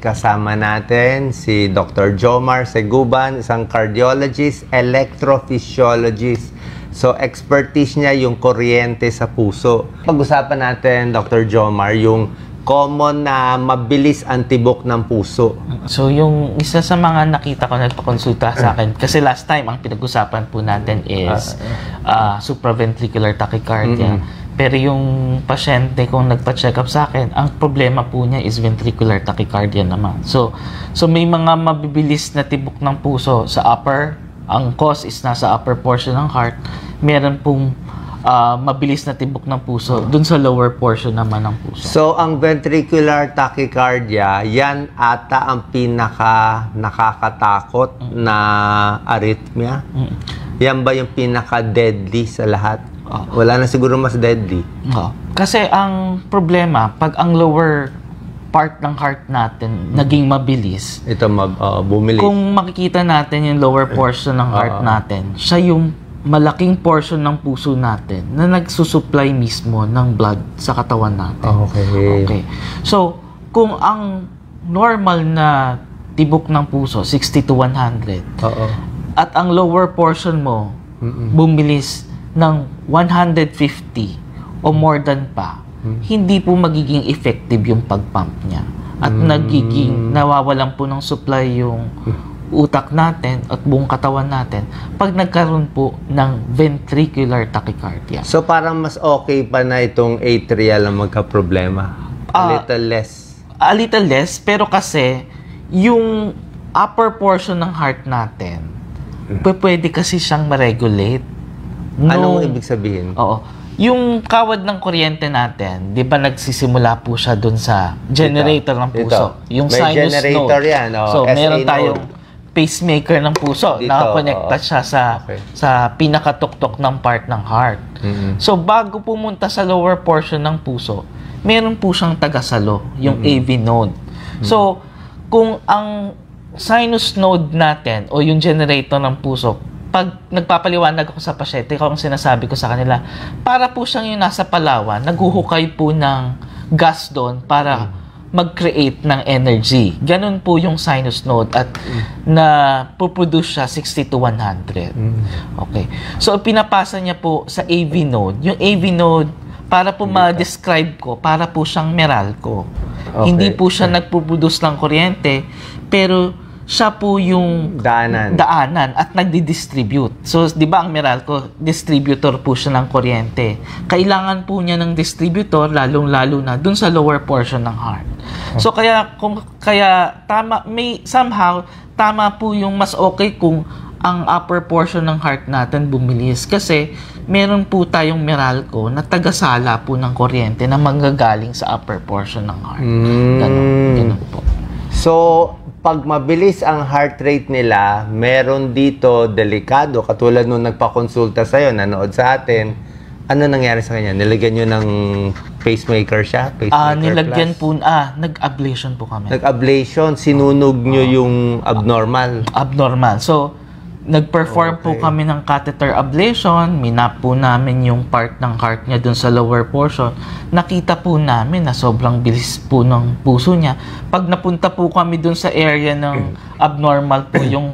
kasama natin si Dr. Jomar Seguban, isang cardiologist, electrophysiologist. So, expertise niya yung kuryente sa puso. Pag-usapan natin, Dr. Jomar, yung common na mabilis ang tibok ng puso. So, yung isa sa mga nakita ko nagpakonsulta sa akin, kasi last time, ang pinag-usapan po natin is supraventricular tachycardia. Pero yung pasyente kung nagpa-check up sa akin, ang problema po niya is ventricular tachycardia naman. So may mga mabibilis na tibok ng puso sa upper, ang cause is nasa upper portion ng heart. Meron pong mabilis na tibok ng puso dun sa lower portion naman ng puso. So, ang ventricular tachycardia, yan ata ang pinaka nakakatakot na arrhythmia? Yan ba yung pinaka-deadly sa lahat? Wala na siguro mas deadly. Kasi ang problema, pag ang lower part ng heart natin naging mabilis, ito bumilis. Kung makikita natin yung lower portion ng heart natin, siya yung malaking portion ng puso natin na nagsusupply mismo ng blood sa katawan natin. Okay. So, kung ang normal na tibok ng puso, 60 to 100, at ang lower portion mo bumilis ng 150 o more than pa, hindi po magiging effective yung pag-pump niya. At nawawalan po ng supply yung utak natin at buong katawan natin pag nagkaroon po ng ventricular tachycardia. So parang mas okay pa na itong atrial ang magka-problema? A little less? A little less, pero kasi yung upper portion ng heart natin, pwede kasi siyang ma-regulate. Anong ibig sabihin? Yung kawad ng kuryente natin, di ba nagsisimula po siya dun sa generator ng puso? Yung may sinus generator node. yan. So, SA meron tayong node. pacemaker ng puso. Dito, Nakakonekta siya sa pinakatuktok ng part ng heart. So, bago pumunta sa lower portion ng puso, meron po siyang tagasalo, yung AV node. So, kung ang sinus node natin o yung generator ng puso, pag nagpapaliwanag ako sa pasyente, kung sinasabi ko sa kanila, para po siyang yung nasa Palawan, naghuhukay po ng gas doon para mag-create ng energy. Ganun po yung sinus node at na-produce siya 60 to 100. Okay. So, pinapasa niya po sa AV node. Yung AV node, para po ma-describe ko, para po siyang Meralco. Hindi po siya nagpo-produce ng kuryente, pero siya po yung daanan at nagdi-distribute. So, di ba ang Meralco, distributor po siya ng kuryente. Kailangan po niya ng distributor, lalong-lalo na dun sa lower portion ng heart. So, kaya tama, somehow, tama po yung mas okay kung ang upper portion ng heart natin bumilis. Kasi, meron po tayong Meralco na tagasala po ng kuryente na manggagaling sa upper portion ng heart. Ganun po. So, pag mabilis ang heart rate nila, meron dito delikado. Katulad nung nagpakonsulta sa'yo, nanood sa atin, ano nangyari sa kanya? Nilagyan nyo ng pacemaker siya? Nilagyan po, nag-ablation po kami. Nag-ablation? Sinunog nyo yung abnormal? Abnormal. So, nag-perform po kami ng catheter ablation. Minap po namin yung part ng heart niya dun sa lower portion. Nakita po namin na sobrang bilis po ng puso niya. Pag napunta po kami dun sa area ng abnormal po yung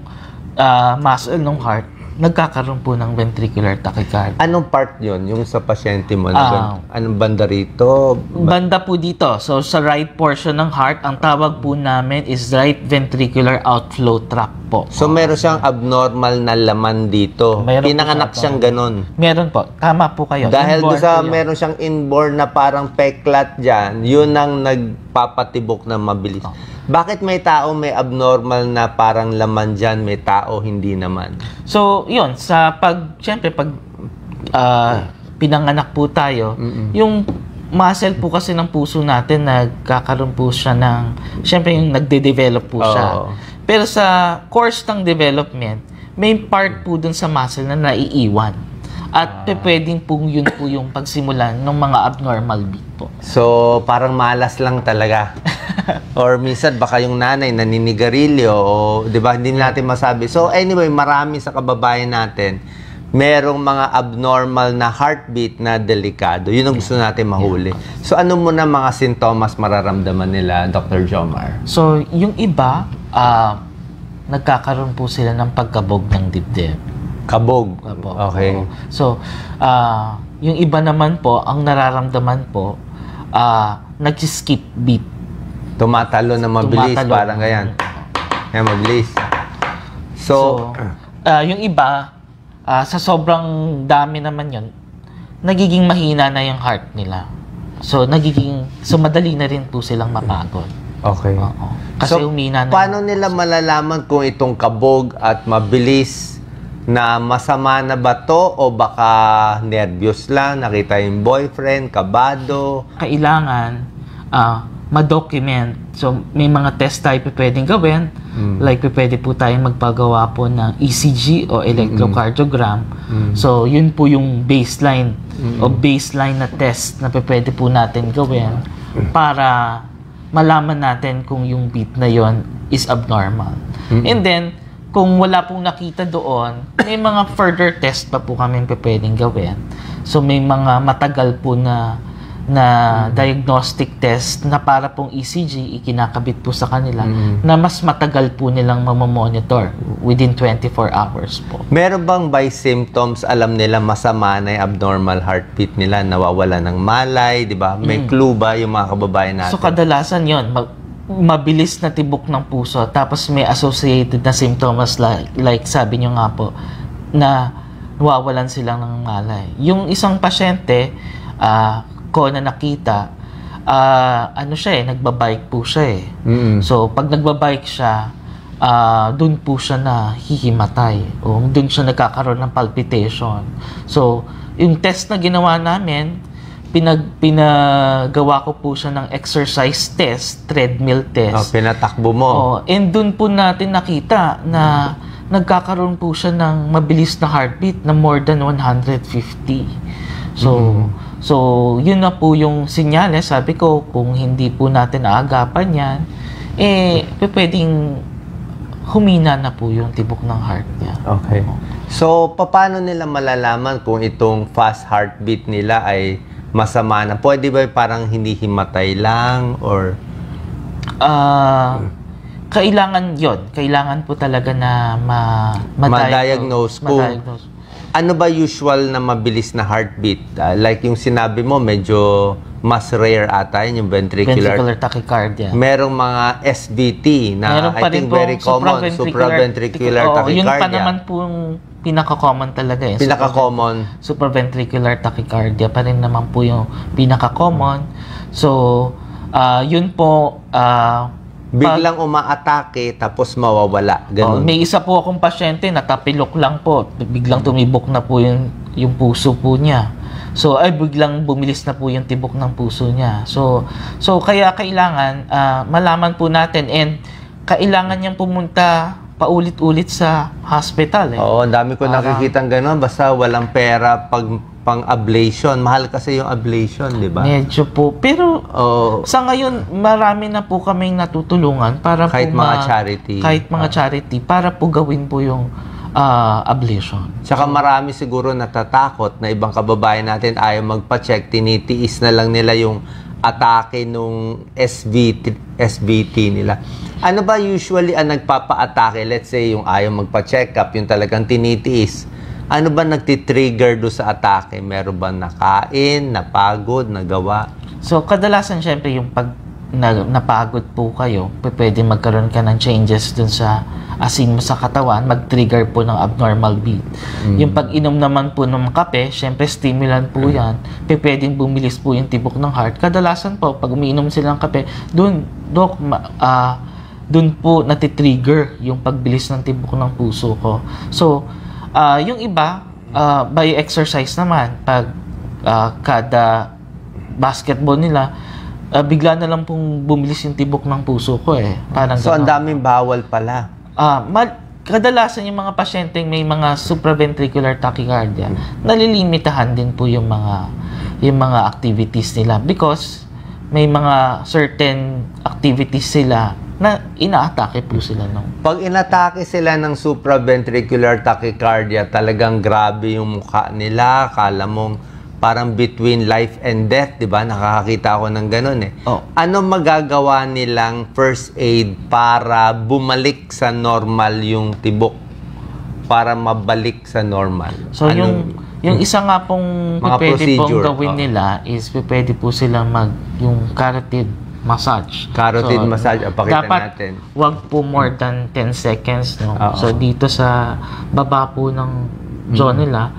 muscle ng heart, nagkakaroon po ng ventricular tachycardia. Anong part yun? Yung sa pasyente mo? Anong banda rito? Banda po dito. So, sa right portion ng heart, ang tawag po namin is right ventricular outflow tract po. So, meron siyang abnormal na laman dito. Pinanganak siyang ganun. Meron po. Tama po kayo. Dahil doon sa meron siyang inborn na parang peklat dyan, yun ang nagpapatibok na mabilis. Bakit may tao may abnormal na parang laman dyan, may tao hindi naman? So, yun. Siyempre, pag pinanganak po tayo, yung muscle po kasi ng puso natin, nagkakaroon po siya ng, siyempre yung nagde-develop po siya. Pero sa course ng development, may part po dun sa muscle na naiiwan. At pwedeng po yun po yung pagsimulan ng mga abnormal beat po. So, parang malas lang talaga. Or minsan baka yung nanay naninigarilyo o 'di ba hindi natin masabi. So anyway, marami sa kababayan natin merong mga abnormal na heartbeat na delikado. Yun ang gusto natin mahuli. So, ano muna mga sintomas mararamdaman nila, Dr. Jomar? So, yung iba, nagkakaroon po sila ng pagkabog ng dibdib. Kabog. Okay. So, yung iba naman po, ang nararamdaman po, nag-skip beat. Tumatalo na mabilis, parang ganyan. Kaya mabilis. So, yung iba, sa sobrang dami naman yun, nagiging mahina na yung heart nila. So, madali na rin po silang mapagod. okay. Kasi So, umina na. paano nila malalaman kung itong kabog at mabilis na masama na ba to o baka nervyos lang, nakita yung boyfriend, kabado? Kailangan ma-document. So, may mga test tayo pwedeng gawin. Like, pwede po tayong magpagawa po ng ECG o electrocardiogram. So, yun po yung baseline o baseline na test na pwede po natin gawin para malaman natin kung yung beat na yon is abnormal. And then, kung wala pong nakita doon, may mga further test pa po kami pwedeng gawin. So, may mga matagal po na diagnostic test na para pong ECG, ikinakabit po sa kanila, na mas matagal po nilang mamamonitor within 24 hours po. Meron bang by symptoms, alam nila masama na yung abnormal heartbeat nila, nawawala ng malay, di ba? May clue ba yung mga kababayan natin? So, kadalasan yon mabilis na tibok ng puso, tapos may associated na symptoms like sabi nyo nga po, na nawawalan silang ng malay. Yung isang pasyente, ko na nakita, ano siya nagbabike po siya eh. So, pag nagbabike siya, dun po siya na hihimatay. O dun siya nagkakaroon ng palpitation. So, yung test na ginawa namin, pinagawa ko po siya ng exercise test, treadmill test. Pinatakbo mo. And dun po natin nakita na nagkakaroon po siya ng mabilis na heartbeat na more than 150. So, yun na po yung sinyales. Sabi ko, kung hindi po natin aagapan yan, pwedeng humina na po yung tibok ng heart niya. Okay. So, paano nila malalaman kung itong fast heartbeat nila ay masama na? Pwede ba parang hindi himatay lang or... Kailangan yon. Kailangan po talaga na ma-diagnose po. Ano ba usual na mabilis na heartbeat? Like yung sinabi mo, medyo mas rare ata yun, yung ventricular tachycardia. Merong mga SVT na I think very common, supraventricular tachycardia. Yun pa naman po yung pinaka-common talaga eh. Pinaka-common. Supraventricular tachycardia pa rin naman po yung pinaka-common. So, yun po, biglang umaatake tapos mawawala. Ganun. May isa po akong pasyente, natapilok lang po. Biglang tumibok na po yung puso po niya. So, biglang bumilis na po yung tibok ng puso niya. So kaya kailangan malaman po natin and kailangan niyang pumunta paulit-ulit sa hospital. Oo, ang dami ko nakikitang gano'n. Basta walang pera pang-ablation. Mahal kasi yung ablation, di ba? Medyo po. Pero sa ngayon, marami na po kaming natutulungan para kahit po mga charity. Kahit mga charity para po gawin po yung ablation. Tsaka marami siguro natatakot na ibang kababayan natin ayaw magpa-check, tinitiis na lang nila yung atake nung SVT nila. Ano ba usually ang nagpapa-atake? Let's say yung ayaw magpa-check up, yung talagang tinitiis. Ano ba nagtitrigger do sa atake? Meron ba nakain, napagod, nagawa? So, kadalasan syempre yung pag napagod po kayo, pwede magkaroon ka ng changes dun sa asin mo sa katawan, mag-trigger po ng abnormal beat. Yung pag-inom naman po ng kape, syempre stimulant po yan, pwedeng bumilis po yung tibok ng heart. Kadalasan po, pag umiinom sila ng kape, dun po natitrigger yung pagbilis ng tibok ng puso ko. So, yung iba, by exercise naman, pag kada basketball nila, bigla na lang pong bumilis yung tibok ng puso ko eh. Parang so, ang daming bawal pala. Kadalasan yung mga pasyenteng may mga supraventricular tachycardia, nalilimitahan din po yung mga activities nila because may mga certain activities sila na inaatake po sila ng... Pag inatake sila ng supraventricular tachycardia, talagang grabe yung mukha nila. Kala mong parang between life and death, di ba? Nakakakita ako ng ganun eh. Oh. Ano magagawa nilang first aid para bumalik sa normal yung tibok? Para mabalik sa normal? So, yung isa nga pong mga pwede pong procedure, gawin nila is pwede po sila yung carotid massage. Carotid massage, pakita dapat natin. wag po more than 10 seconds. No? Oo. So, dito sa baba po ng jaw nila,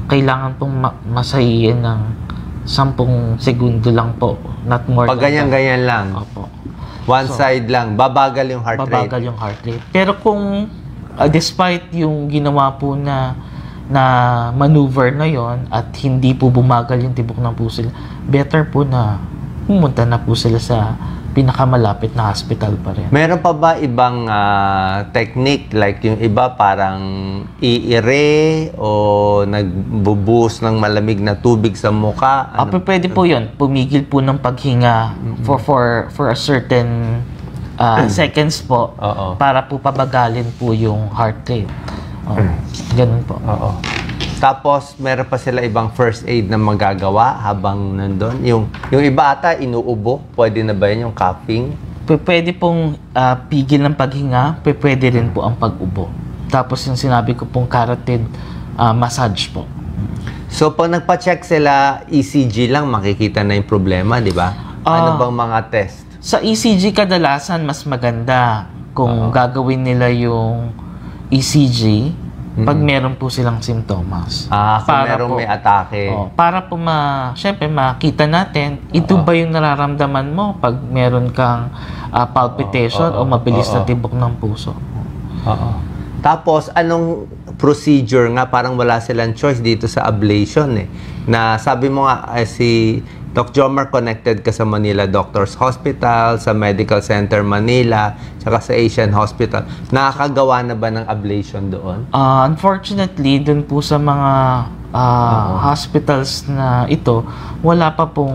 kailangan pong masahihin ng 10 segundo lang po. Not more Pag than that. ganyan-ganyan lang. Opo. One side lang. Babagal yung heart rate. Babagal yung heart rate. Pero kung despite yung ginawa po na maneuver na yon at hindi po bumagal yung tibok ng puso, better po na pumunta na po sila sa pinakamalapit na hospital pa rin. Meron pa ba ibang technique? Like yung iba parang iire o nagbubuhos ng malamig na tubig sa mukha? Pwede po yun. Pumigil po ng paghinga for a certain seconds po para po pabagalin po yung heart rate. Ganun po. Oo. Tapos, meron pa sila ibang first aid na magagawa habang nandun. Yung iba ata, inuubo. Pwede na ba yun yung coughing? Pwede pong pigil ng paghinga, pwede rin po ang pag-ubo. Tapos yung sinabi ko pong carotid massage po. So, pag nagpa-check sila, ECG lang makikita na yung problema, di ba? Ano bang mga test? Sa ECG kadalasan, mas maganda kung gagawin nila yung ECG pag meron po silang simptomas. Kung meron may atake. Para po syempre makita natin, ito ba yung nararamdaman mo pag meron kang palpitation o mabilis na tibok ng puso. Tapos, anong procedure nga? Parang wala silang choice dito sa ablation eh. Na sabi mo nga, si Doc Jomar, connected ka sa Manila Doctors Hospital, sa Medical Center Manila, saka sa Asian Hospital. Nakakagawa na ba ng ablation doon? Unfortunately, dun po sa mga hospitals na ito, wala pa pong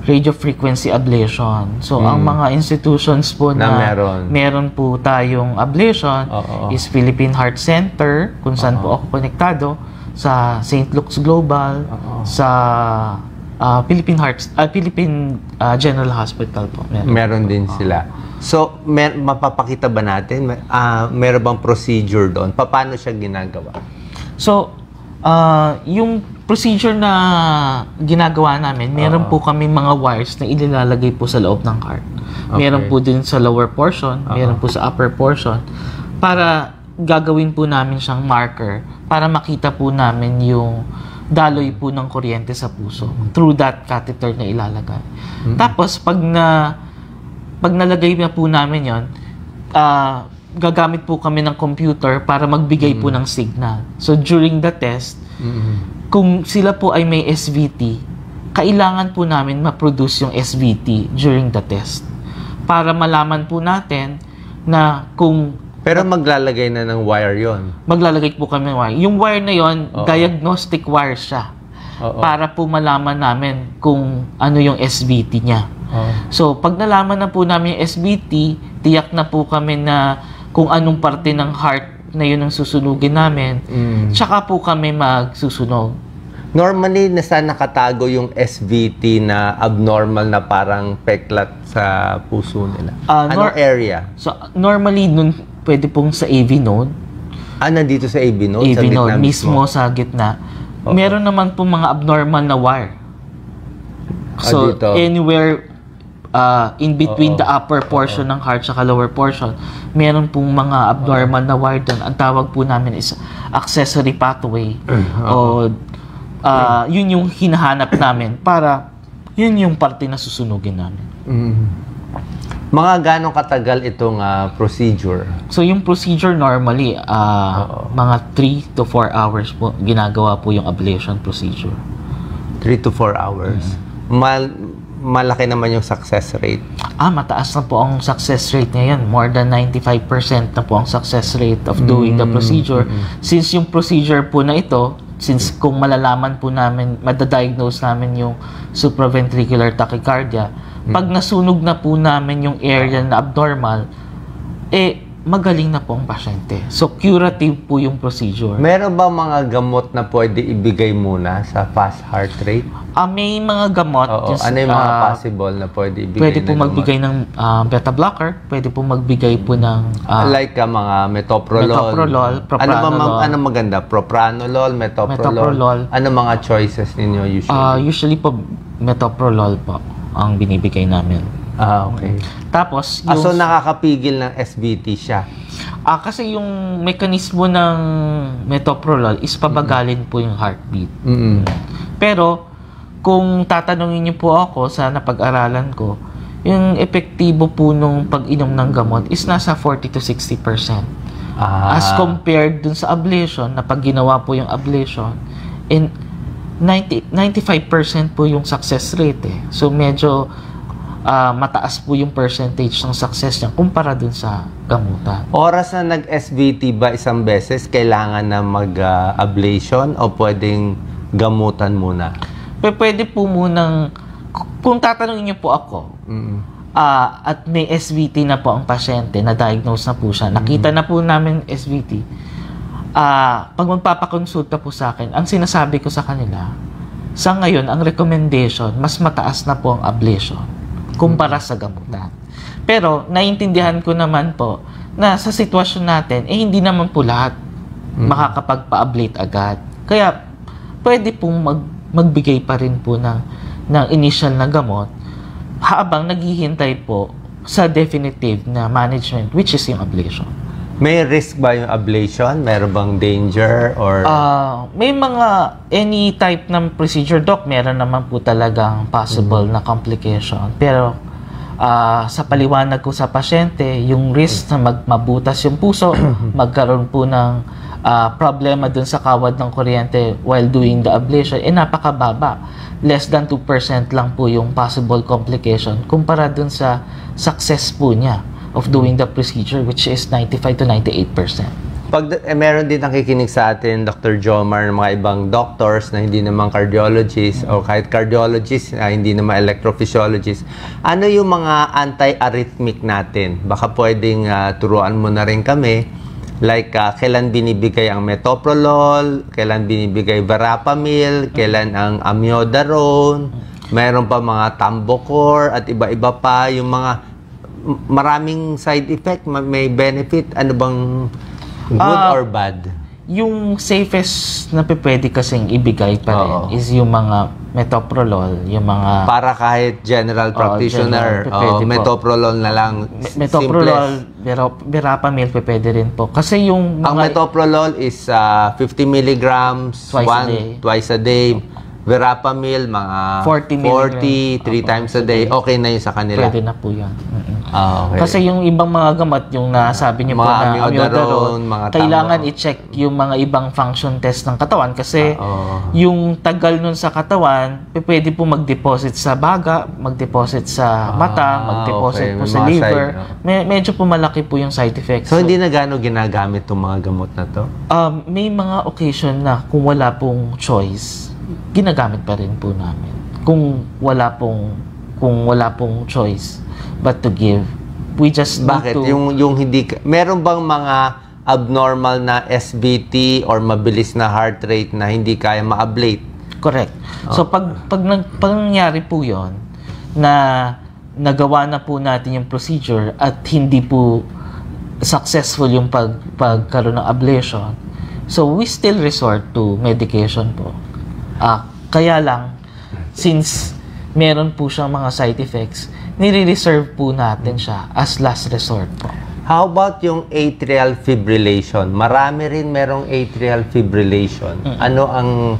radiofrequency ablation. So, ang mga institutions po na meron po tayong ablation is Philippine Heart Center, kung saan po ako konektado, sa St. Luke's Global, sa Philippine General Hospital po. Meron din sila. So, mapapakita ba natin? Meron bang procedure doon? Paano siya ginagawa? So, yung procedure na ginagawa namin, meron po kami mga wires na inilalagay po sa loob ng heart. Meron po din sa lower portion, meron po sa upper portion, para gagawin po namin siyang marker para makita po namin yung daloy po ng kuryente sa puso through that catheter na ilalagay. Tapos, pag nalagay na po namin yon, gagamit po kami ng computer para magbigay po ng signal. So, during the test, kung sila po ay may SVT, kailangan po namin ma-produce yung SVT during the test para malaman po natin na kung pero maglalagay na ng wire yon. Maglalagay po kami ng wire. Yung wire na yon, diagnostic wire siya. Para po malaman namin kung ano yung SVT niya. So, pag nalaman na po namin yung SVT, tiyak na po kami na kung anong parte ng heart na yun ang susunugin namin, tsaka po kami magsusunog. Normally, nasaan nakatago yung SVT na abnormal na parang peklat sa puso nila? Anong area? So, normally, pwede pong sa AV node. Nandito sa AV node? AV node, mismo sa gitna. Meron naman pong mga abnormal na wire. So, anywhere in between the upper portion ng heart sa lower portion, meron pong mga abnormal na wire doon. Ang tawag po namin is accessory pathway. Yun yung hinahanap namin para yun yung parte na susunugin namin. Mga ganong katagal itong procedure? So, yung procedure normally, mga 3 to 4 hours po, ginagawa po yung ablation procedure. 3 to 4 hours? Malaki naman yung success rate? Mataas na po ang success rate ngayon. More than 95% na po ang success rate of doing the procedure. Since yung procedure po na ito, since kung malalaman po namin, madadiagnose namin yung supraventricular tachycardia, Pag nasunog na po namin yung area na abnormal, magaling na po ang pasyente. So, curative po yung procedure. Meron ba mga gamot na pwede ibigay muna sa fast heart rate? May mga gamot. Oo. Ano yung mga possible na pwede ibigay Pwede po na magbigay ng beta blocker. Pwede po magbigay po ng like mga metoprolol. Propranolol. Ano maganda? Propranolol, metoprolol. Ano mga choices ninyo usually? Usually po, metoprolol po ang binibigay namin. Okay. Tapos, So nakakapigil ng SVT siya? Kasi yung mekanismo ng metoprolol is pabagalin po yung heartbeat. Pero, kung tatanungin niyo po ako sa napag-aralan ko, yung epektibo po nung pag-inom ng gamot is nasa 40 to 60%. As compared dun sa ablation, na pag ginawa po yung ablation, 95% po yung success rate. So, medyo mataas po yung percentage ng success niya kumpara dun sa gamutan. Oras na nag-SVT ba isang beses, kailangan na mag-ablation o pwedeng gamutan muna? Pwede po munang, kung tatanungin niyo po ako, at may SVT na po ang pasyente, na-diagnose na po siya, nakita na po namin SVT, pag magpapakonsulta po sa akin, ang sinasabi ko sa kanila, sa ngayon, ang recommendation, mas mataas na po ang ablation kumpara sa gamutan. Pero, naiintindihan ko naman po na sa sitwasyon natin, hindi naman po lahat makakapagpa-ablate agad. Kaya, pwede pong magbigay pa rin po ng initial na gamot habang naghihintay po sa definitive na management, which is yung ablation. May risk ba yung ablation? Meron bang danger? Or may mga any type ng procedure, doc, meron naman po talagang possible na complication. Pero sa paliwanag ko sa pasyente, yung risk na mabutas yung puso, magkaroon po ng problema dun sa kawad ng kuryente while doing the ablation, napakababa. Less than 2% lang po yung possible complication kumpara dun sa success po niya of doing the procedure, which is 95 to 98%. Meron din nakikinig sa atin, Dr. Jomar, ng mga ibang doctors na hindi naman cardiologist o kahit cardiologist, hindi naman electrophysiologist. Ano yung mga anti-arrhythmic natin? Baka pwedeng turuan mo na rin kami. Like, kailan binibigay ang metoprolol, kailan binibigay verapamil, kailan ang amiodarone, mayroon pa mga Tambocor at iba-iba pa, yung mga maraming side effect, may benefit. Ano bang good or bad? Yung safest na pwede kasing ibigay pa rin is yung mga metoprolol, yung mga... Para kahit general practitioner, metoprolol na lang. Metoprolol, verapamil, pwede rin po. Kasi yung mga... Ang metoprolol is 50 milligrams twice a day. Verapamil, mga 40, 3 times a day. Okay na yun sa kanila. Pwede na po yan. Okay. Kasi yung ibang mga gamot, yung nasabi niyo po na amiodarone, kailangan i-check yung mga ibang function test ng katawan kasi yung tagal nun sa katawan, pwede po mag-deposit sa baga, mag-deposit sa mata, mag-deposit po sa liver. Medyo po malaki po yung side effects. So, hindi na gano'ng ginagamit itong mga gamot na to? May mga occasion na kung wala pong choice, ginagamit pa rin po namin. Kung wala pong choice but to give, we just bakit need to... yung hindi meron bang mga abnormal na SVT or mabilis na heart rate na hindi kaya ma-ablate? Correct. So pag nangyari po 'yon na nagawa na po natin yung procedure at hindi po successful yung pagkaroon ng ablation, so we still resort to medication po. Kaya lang, since meron po siyang mga side effects, nire-reserve po natin siya as last resort po. How about yung atrial fibrillation? Marami rin merong atrial fibrillation. Ano ang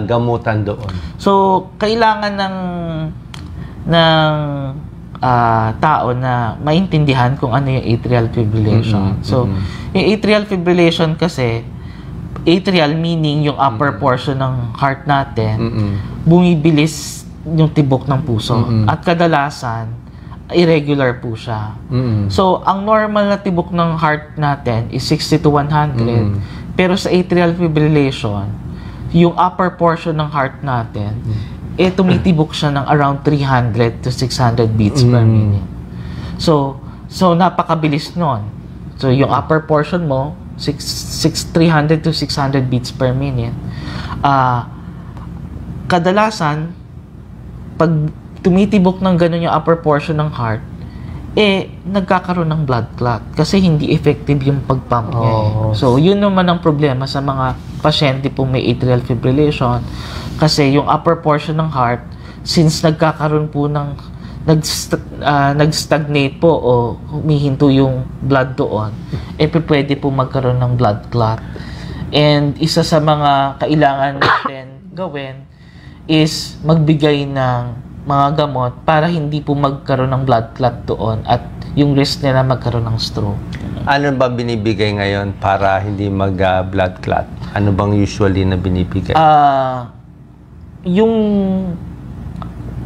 gamutan doon? So, kailangan ng tao na maintindihan kung ano yung atrial fibrillation. So, yung atrial fibrillation kasi, atrial meaning yung upper portion ng heart natin, bumibilis yung tibok ng puso. At kadalasan, irregular po siya. So, ang normal na tibok ng heart natin is 60 to 100. Pero sa atrial fibrillation, yung upper portion ng heart natin tumitibok siya ng around 300 to 600 beats per minute. So napakabilis nun. So, yung upper portion mo, 300 to 600 beats per minute. Kadalasan, pag tumitibok ng ganun yung upper portion ng heart, nagkakaroon ng blood clot kasi hindi effective yung pag-pump niya. So, yun naman ang problema sa mga pasyente po may atrial fibrillation kasi yung upper portion ng heart, since nagkakaroon po ng nag-stagnate po o humihinto yung blood doon, pwede po magkaroon ng blood clot. And isa sa mga kailangan natin gawin is magbigay ng mga gamot para hindi po magkaroon ng blood clot doon at yung risk nila magkaroon ng stroke. Ano ba binibigay ngayon para hindi mag-blood clot? Ano bang usually na binibigay? Yung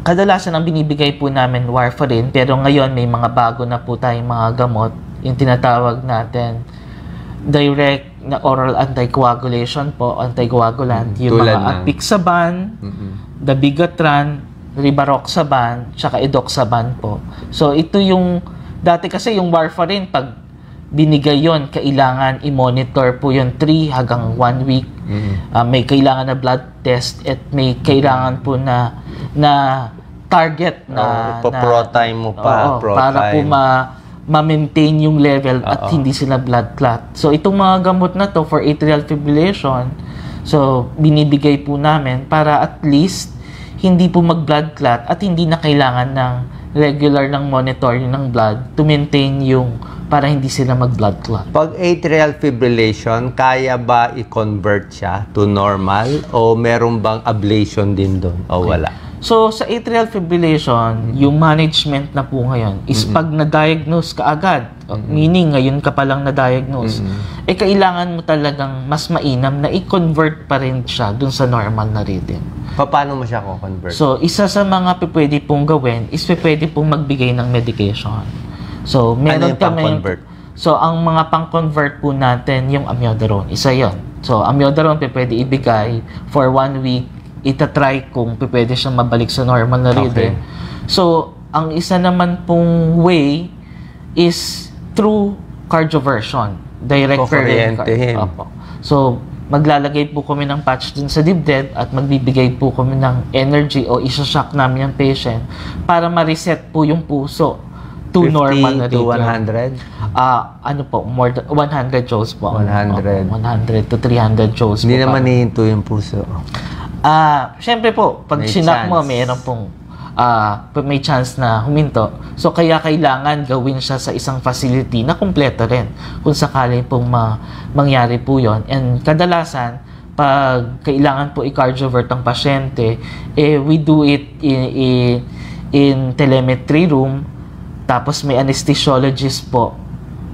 kadalasan ang binibigay po namin warfarin, pero ngayon may mga bago na po tayong mga gamot, yung tinatawag natin direct na oral anticoagulation po, anticoagulant, yung mga apixaban, dabigatran, rivaroxaban, tsaka edoxaban po. So ito yung dati kasi yung warfarin, pag binigay yon, kailangan i-monitor po yung 3 hanggang 1 week. May kailangan na blood test at may kailangan po na target na pro-time mo pa. Para po ma-maintain yung level at hindi sila blood clot. So itong mga gamot na to for atrial fibrillation, so binibigay po namin para at least hindi po mag-blood clot at hindi na kailangan ng regular ng monitoring ng blood to maintain yung para hindi sila mag-blood clot. Pag atrial fibrillation, kaya ba i-convert siya to normal o meron bang ablation din doon o wala? So, sa atrial fibrillation, yung management na po ngayon is pag na-diagnose ka agad, meaning ngayon ka palang na-diagnose, kailangan mo talagang mas mainam na i-convert pa rin siya dun sa normal na rhythm. Paano mo siya ko-convert? So, isa sa mga pwede pong gawin is pwede pong magbigay ng medication. So, meron pang-convert? So, ang mga pang-convert po natin, yung amiodarone, isa yon. So, amiodarone pwede ibigay for 1 week, itatry kung pwede siyang mabalik sa normal na rhythm. So, ang isa naman pong way is through cardioversion. Direct kukuryentehin. So, maglalagay po kami ng patch dun sa dibdib at magbibigay po kami ng energy o isa-shock namin yung patient para ma-reset po yung puso to normal na rhythm. 50 to 100? Ano po, more than 100 joules po. 100. 100 to 300 joules Hindi po. naman hihinto yung puso. Siyempre po, pag sinak mo, mayroon pong may chance na huminto. So, kaya kailangan gawin siya sa isang facility na kumpleto rin kung sakali pong mangyari po yon. And kadalasan, pag kailangan po i-cardiovert ang pasyente, we do it in telemetry room, tapos may anesthesiologist po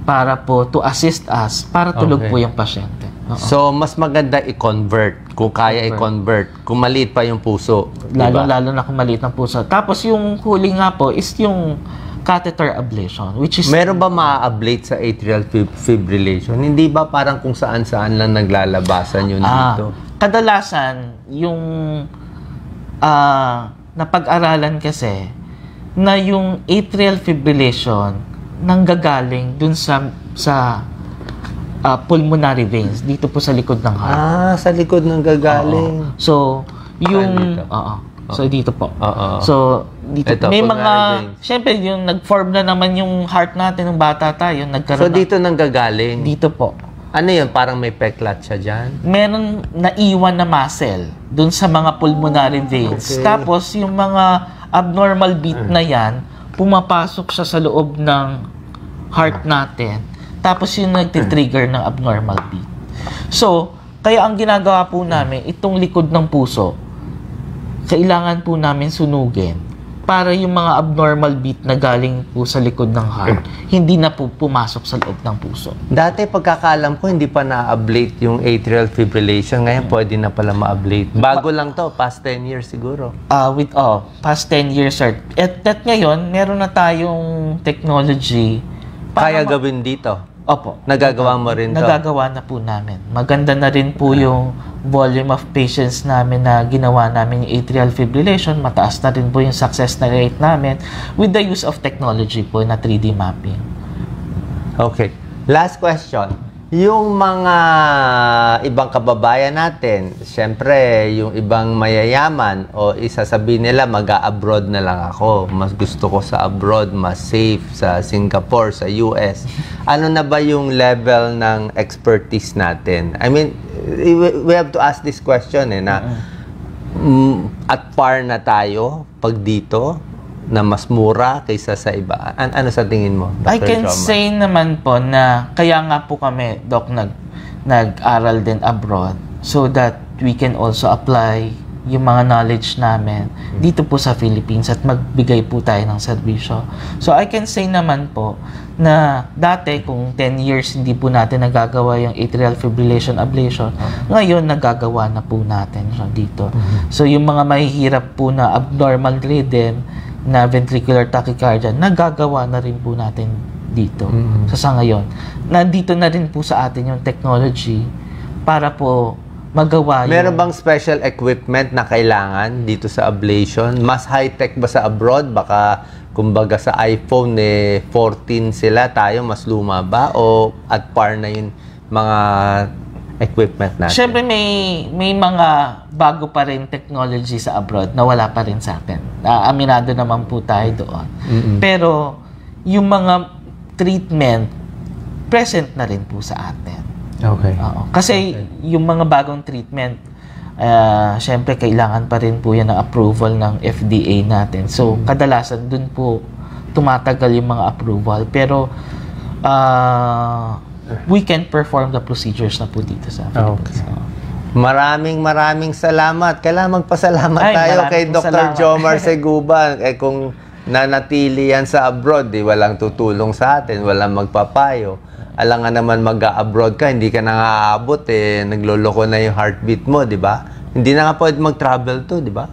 para po to assist us para tulog po yung pasyente. So, mas maganda i-convert kung kaya i-convert. Kung maliit pa yung puso. Lalo na kung maliit ang puso. Tapos yung huli nga po is yung catheter ablation, which is... Meron ba ma-ablate sa atrial fibrillation? Hindi ba parang kung saan-saan lang naglalabasan yun dito? Kadalasan, yung napag-aralan kasi na yung atrial fibrillation nanggagaling dun sa pulmonary veins dito po sa likod ng heart. Sa likod ng gagaling. So, yung so dito po. So, dito ito, may mga veins. syempre yung nag-form na naman yung heart natin ng bata tayo, nagkaroon. So, dito nang gagaling. Dito po. Ano yun? Parang may peklat siya dyan? Meron naiwan na muscle dun sa mga pulmonary veins. Tapos, yung mga abnormal beat na yan, pumapasok siya sa loob ng heart natin. Tapos yung nagtitrigger ng abnormal beat. So, kaya ang ginagawa po namin, itong likod ng puso, kailangan po namin sunugin para yung mga abnormal beat na galing po sa likod ng heart, hindi na po pumasok sa loob ng puso. Dati, pagkakaalam ko, hindi pa na-ablate yung atrial fibrillation. Ngayon, pwede na pala ma-ablate. Bago lang to, past 10 years siguro. Past 10 years, sir. At ngayon, meron na tayong technology. Kaya gawin dito? Opo. Nagagawa mo rin to? Nagagawa na po namin. Maganda na rin po yung volume of patients namin na ginawa namin yung atrial fibrillation. Mataas na rin po yung success rate namin with the use of technology po na 3D mapping. Okay. Last question. Yung mga ibang kababayan natin, syempre, yung ibang mayayaman o isasabihin nila mag-a-abroad na lang ako. Mas gusto ko sa abroad, mas safe sa Singapore, sa US. Ano na ba yung level ng expertise natin? I mean, we have to ask this question na at par na tayo pag dito na mas mura kaysa sa iba. Ano sa tingin mo, Dr. I can Jomar? say naman po na kaya nga po kami, Doc, nag-aral din abroad so that we can also apply yung mga knowledge namin dito po sa Philippines at magbigay po tayo ng serbisyo. So I can say naman po na dati kung 10 years hindi po natin nagagawa yung atrial fibrillation ablation, ngayon nagagawa na po natin siya dito. So yung mga mahihirap po na abnormal rhythm, na ventricular tachycardia, nagagawa na rin po natin dito. Sa ngayon, nandito na rin po sa atin yung technology para po magawa yung... Meron bang special equipment na kailangan dito sa ablation? Mas high-tech ba sa abroad? Baka, kumbaga sa iPhone, 14 sila, tayo mas luma ba? O at par na yung mga equipment natin? Siyempre, may mga bago pa rin technology sa abroad na wala pa rin sa atin. Aminado naman po tayo doon. Pero, yung mga treatment, present na rin po sa atin. Okay. Kasi, yung mga bagong treatment, siyempre, kailangan pa rin po yan ng approval ng FDA natin. So, kadalasan dun po tumatagal yung mga approval. Pero, we can perform the procedures na po dito sa Philippines. Okay. Maraming salamat. Kailangan magpasalamat tayo kay Dr. salamat. Jomar Seguban. Kung nanatili yan sa abroad, walang tutulong sa atin, walang magpapayo. Alam nga naman mag-abroad ka, hindi ka na nga aabot, nagloloko na yung heartbeat mo, di ba? Hindi na nga pwede mag-travel to, di ba?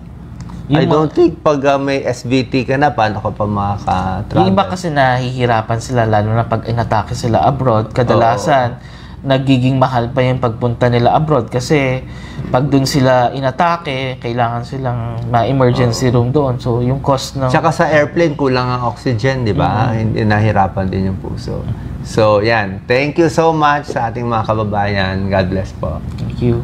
I don't think pag may SVT ka na, paano ka pa makaka-travel? Yung iba kasi nahihirapan sila, lalo na pag inatake sila abroad, kadalasan, nagiging mahal pa yung pagpunta nila abroad kasi pag dun sila inatake, kailangan silang ma-emergency room doon. So, yung cost ng... Tsaka sa airplane, kulang ang oxygen, di ba? Hindi nahirapan din yung puso. So, yan. Thank you so much sa ating mga kababayan. God bless po. Thank you.